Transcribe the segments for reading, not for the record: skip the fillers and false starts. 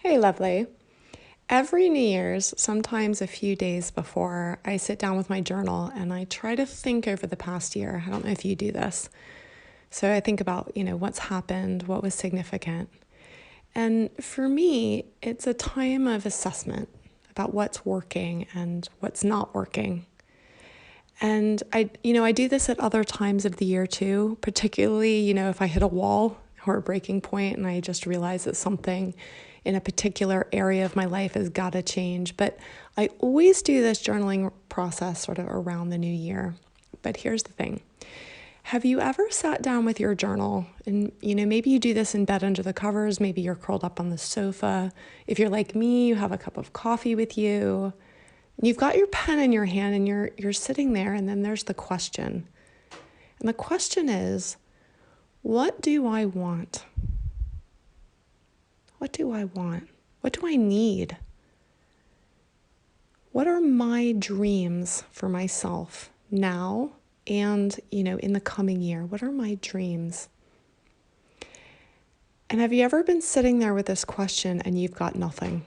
Hey, lovely. Every New Year's, sometimes a few days before, I sit down with my journal and I try to think over the past year. I don't know if you do this. So I think about, what's happened, what was significant. And for me, it's a time of assessment about what's working and what's not working. And I do this at other times of the year too, particularly, if I hit a wall or a breaking point and I just realize that something in a particular area of my life has got to change. But I always do this journaling process sort of around the new year. But here's the thing. Have you ever sat down with your journal and, maybe you do this in bed under the covers, maybe you're curled up on the sofa. If you're like me, you have a cup of coffee with you. You've got your pen in your hand and you're sitting there, and then there's the question. And the question is, what do I want? What do I want? What do I need? What are my dreams for myself now and, in the coming year? What are my dreams? And have you ever been sitting there with this question and you've got nothing?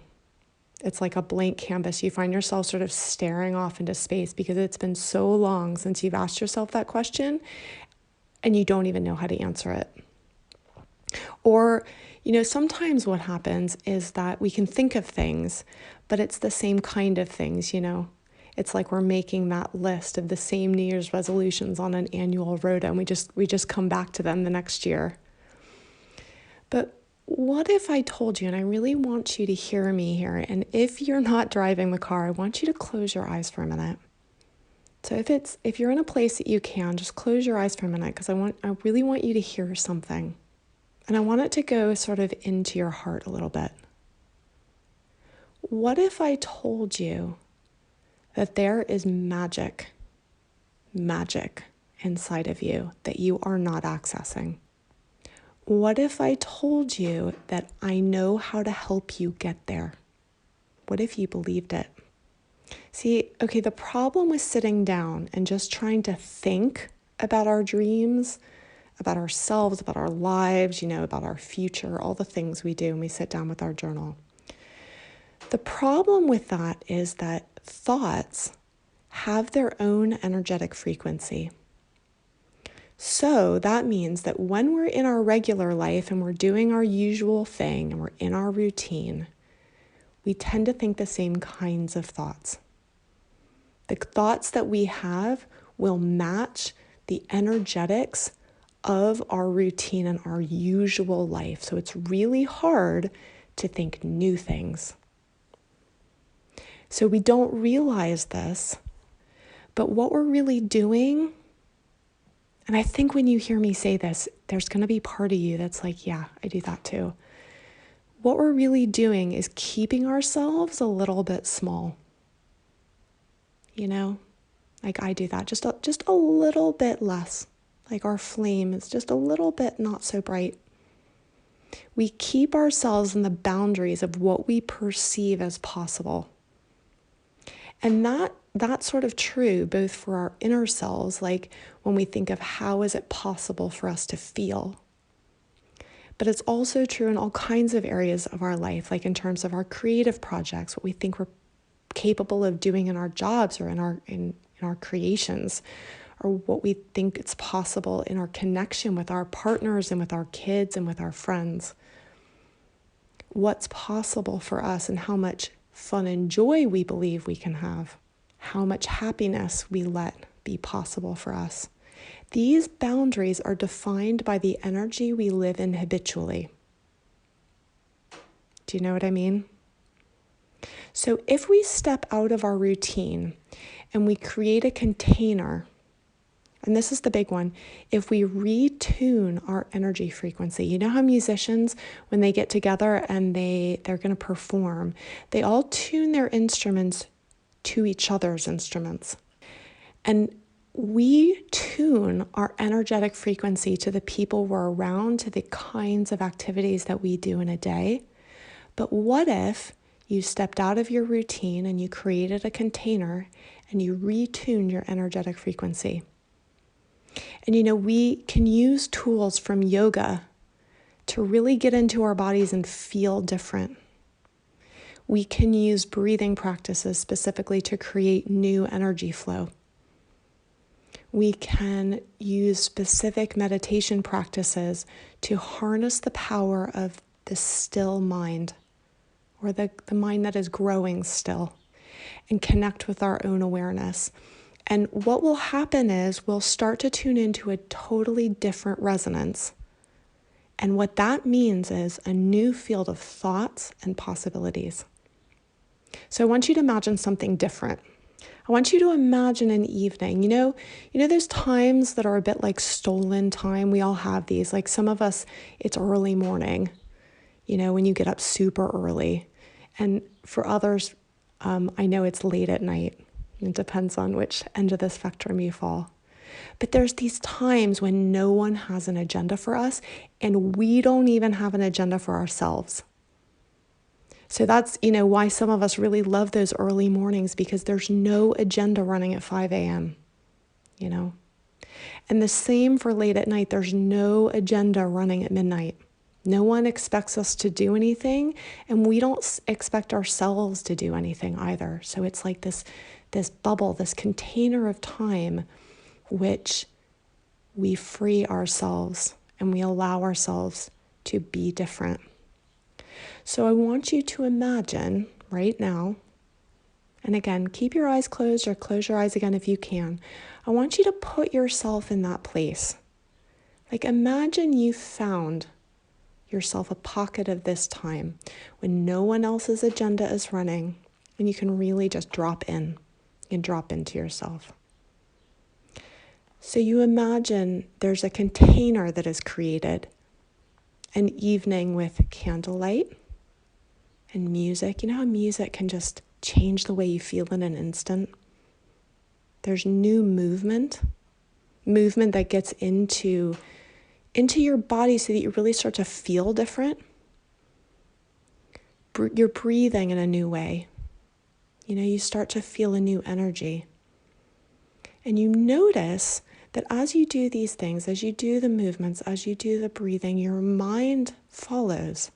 It's like a blank canvas. You find yourself sort of staring off into space because it's been so long since you've asked yourself that question and you don't even know how to answer it. Or, sometimes what happens is that we can think of things, but it's the same kind of things, It's like we're making that list of the same New Year's resolutions on an annual rota, and we just come back to them the next year. But what if I told you, and I really want you to hear me here, and if you're not driving the car, I want you to close your eyes for a minute. So if you're in a place that you can, just close your eyes for a minute, because I really want you to hear something. And I want it to go sort of into your heart a little bit. What if I told you that there is magic inside of you that you are not accessing? What if I told you that I know how to help you get there? What if you believed it? See, okay, the problem with sitting down and just trying to think about our dreams, about ourselves, about our lives, about our future, all the things we do when we sit down with our journal. The problem with that is that thoughts have their own energetic frequency. So that means that when we're in our regular life and we're doing our usual thing and we're in our routine, we tend to think the same kinds of thoughts. The thoughts that we have will match the energetics of our routine and our usual life. So it's really hard to think new things. So we don't realize this, but what we're really doing, and I think when you hear me say this, there's going to be part of you that's like, yeah, I do that too. What we're really doing is keeping ourselves a little bit small. Like I do that, just a little bit less. Like our flame is just a little bit not so bright. We keep ourselves in the boundaries of what we perceive as possible. And that's sort of true both for our inner selves, like when we think of how is it possible for us to feel. But it's also true in all kinds of areas of our life, like in terms of our creative projects, what we think we're capable of doing in our jobs or in our creations, or what we think it's possible in our connection with our partners and with our kids and with our friends. What's possible for us and how much fun and joy we believe we can have, how much happiness we let be possible for us. These boundaries are defined by the energy we live in habitually. Do you know what I mean? So if we step out of our routine and we create a container, and this is the big one, if we retune our energy frequency, you know how musicians, when they get together and they're going to perform, they all tune their instruments to each other's instruments. And we tune our energetic frequency to the people we're around, to the kinds of activities that we do in a day. But what if you stepped out of your routine and you created a container and you retuned your energetic frequency? And we can use tools from yoga to really get into our bodies and feel different. We can use breathing practices specifically to create new energy flow. We can use specific meditation practices to harness the power of the still mind, or the mind that is growing still, and connect with our own awareness. And what will happen is we'll start to tune into a totally different resonance. And what that means is a new field of thoughts and possibilities. So I want you to imagine something different. I want you to imagine an evening. You know those times that are a bit like stolen time? We all have these. Like some of us, it's early morning, when you get up super early. And for others, I know it's late at night. It depends on which end of the spectrum you fall. But there's these times when no one has an agenda for us, and we don't even have an agenda for ourselves. So that's, why some of us really love those early mornings, because there's no agenda running at 5 a.m., And the same for late at night. There's no agenda running at midnight. No one expects us to do anything, and we don't expect ourselves to do anything either. So it's like this bubble, this container of time, which we free ourselves and we allow ourselves to be different. So I want you to imagine right now, and again, keep your eyes closed or close your eyes again if you can. I want you to put yourself in that place. Like imagine you found yourself a pocket of this time when no one else's agenda is running, and you can really just drop in and drop into yourself. So you imagine there's a container that is created, an evening with candlelight and music. You know how music can just change the way you feel in an instant? There's new movement that gets into your body so that you really start to feel different. You're breathing in a new way. You start to feel a new energy. And you notice that as you do these things, as you do the movements, as you do the breathing, your mind follows.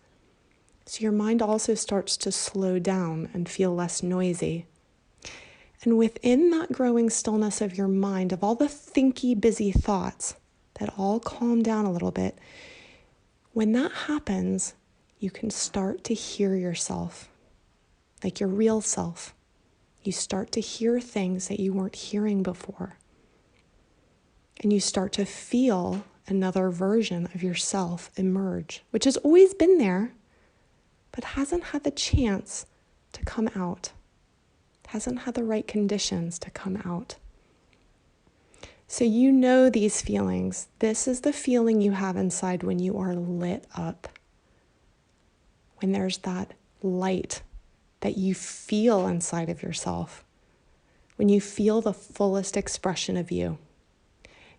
So your mind also starts to slow down and feel less noisy. And within that growing stillness of your mind, of all the thinky, busy thoughts that all calm down a little bit, when that happens, you can start to hear yourself, like your real self. You start to hear things that you weren't hearing before. And you start to feel another version of yourself emerge, which has always been there, but hasn't had the chance to come out, hasn't had the right conditions to come out. So these feelings. This is the feeling you have inside when you are lit up, when there's that light that you feel inside of yourself, when you feel the fullest expression of you.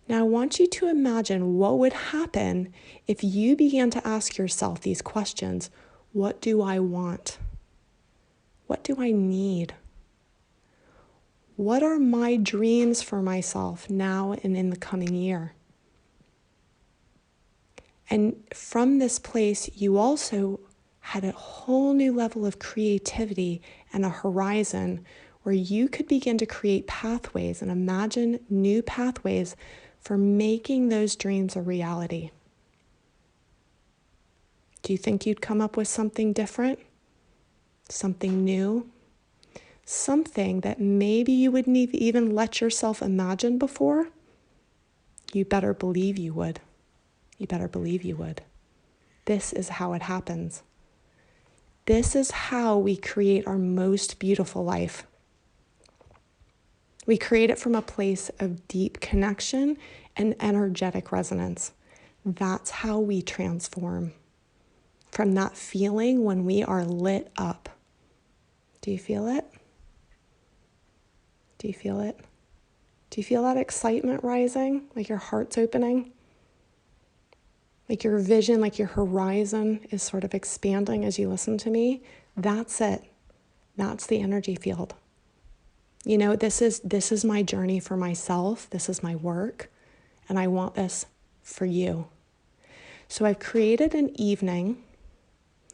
Now, I want you to imagine what would happen if you began to ask yourself these questions. What do I want? What do I need? What are my dreams for myself now and in the coming year? And from this place, you also had a whole new level of creativity and a horizon where you could begin to create pathways and imagine new pathways for making those dreams a reality. Do you think you'd come up with something different? Something new? Something that maybe you wouldn't even let yourself imagine before? You better believe you would. You better believe you would. This is how it happens. This is how we create our most beautiful life. We create it from a place of deep connection and energetic resonance. That's how we transform. From that feeling when we are lit up. Do you feel it? Do you feel it? Do you feel that excitement rising? Like your heart's opening? Like your vision, like your horizon is sort of expanding as you listen to me? That's it. That's the energy field. This is my journey for myself. This is my work. And I want this for you. So I've created an evening.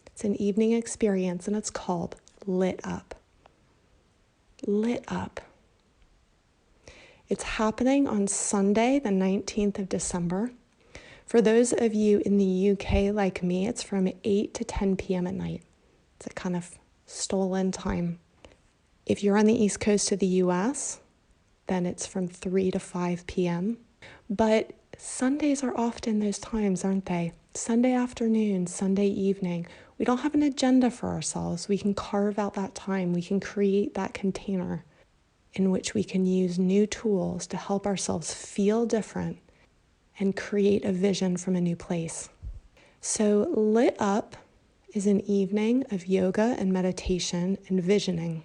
It's an evening experience, and it's called lit up. Lit up. It's happening on Sunday, the 19th of December. For those of you in the UK like me, it's from 8 to 10 p.m. at night. It's a kind of stolen time. If you're on the East Coast of the US, then it's from 3 to 5 p.m. But Sundays are often those times, aren't they? Sunday afternoon, Sunday evening. We don't have an agenda for ourselves. We can carve out that time. We can create that container in which we can use new tools to help ourselves feel different and create a vision from a new place. So lit up is an evening of yoga and meditation and visioning.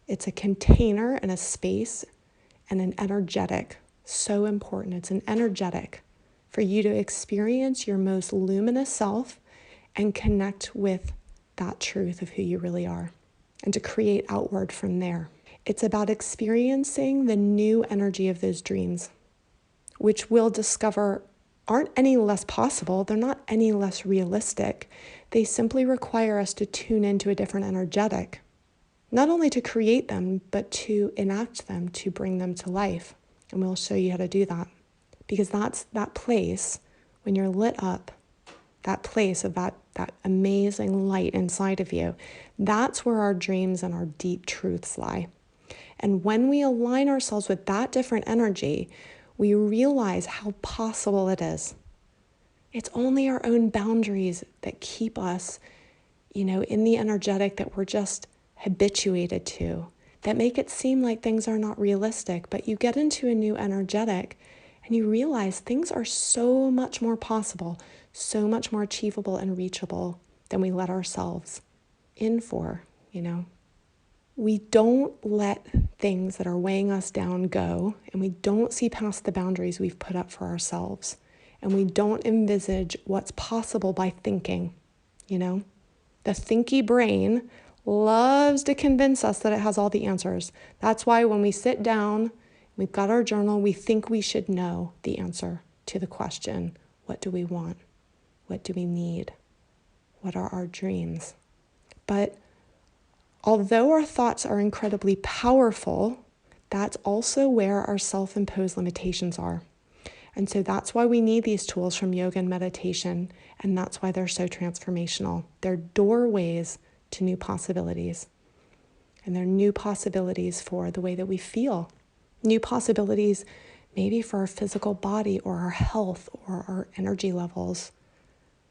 It's a container and a space and an energetic, so important. It's an energetic for you to experience your most luminous self and connect with that truth of who you really are and to create outward from there. It's about experiencing the new energy of those dreams, which we'll discover aren't any less possible. They're not any less realistic. They simply require us to tune into a different energetic, not only to create them, but to enact them, to bring them to life. And we'll show you how to do that. Because that's that place, when you're lit up, that place of that amazing light inside of you, that's where our dreams and our deep truths lie. And when we align ourselves with that different energy, we realize how possible it is. It's only our own boundaries that keep us, in the energetic that we're just habituated to, that make it seem like things are not realistic. But you get into a new energetic and you realize things are so much more possible, so much more achievable and reachable than we let ourselves in for, We don't let things that are weighing us down go, and we don't see past the boundaries we've put up for ourselves. And we don't envisage what's possible by thinking, The thinky brain loves to convince us that it has all the answers. That's why when we sit down, we've got our journal, we think we should know the answer to the question, what do we want? What do we need? What are our dreams? But although our thoughts are incredibly powerful, that's also where our self-imposed limitations are. And so that's why we need these tools from yoga and meditation, and that's why they're so transformational. They're doorways to new possibilities. And they're new possibilities for the way that we feel. New possibilities maybe for our physical body or our health or our energy levels,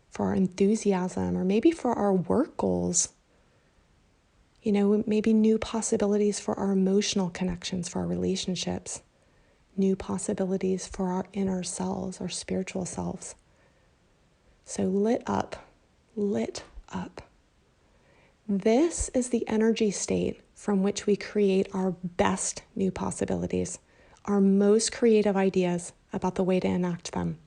for our enthusiasm, or maybe for our work goals. Maybe new possibilities for our emotional connections, for our relationships. New possibilities for our inner selves, our spiritual selves. So lit up. This is the energy state from which we create our best new possibilities, our most creative ideas about the way to enact them.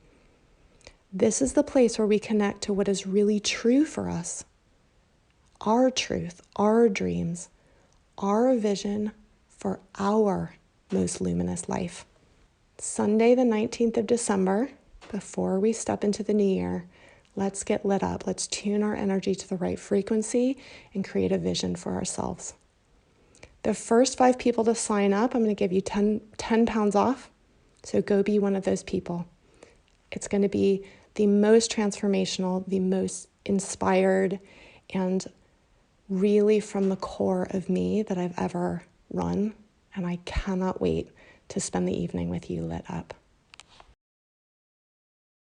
This is the place where we connect to what is really true for us. Our truth, our dreams, our vision for our most luminous life. Sunday, the 19th of December, before we step into the new year, let's get lit up. Let's tune our energy to the right frequency and create a vision for ourselves. The first 5 people to sign up, I'm going to give you 10 pounds off. So go be one of those people. It's going to be the most transformational, the most inspired, and really from the core of me that I've ever run. And I cannot wait to spend the evening with you lit up.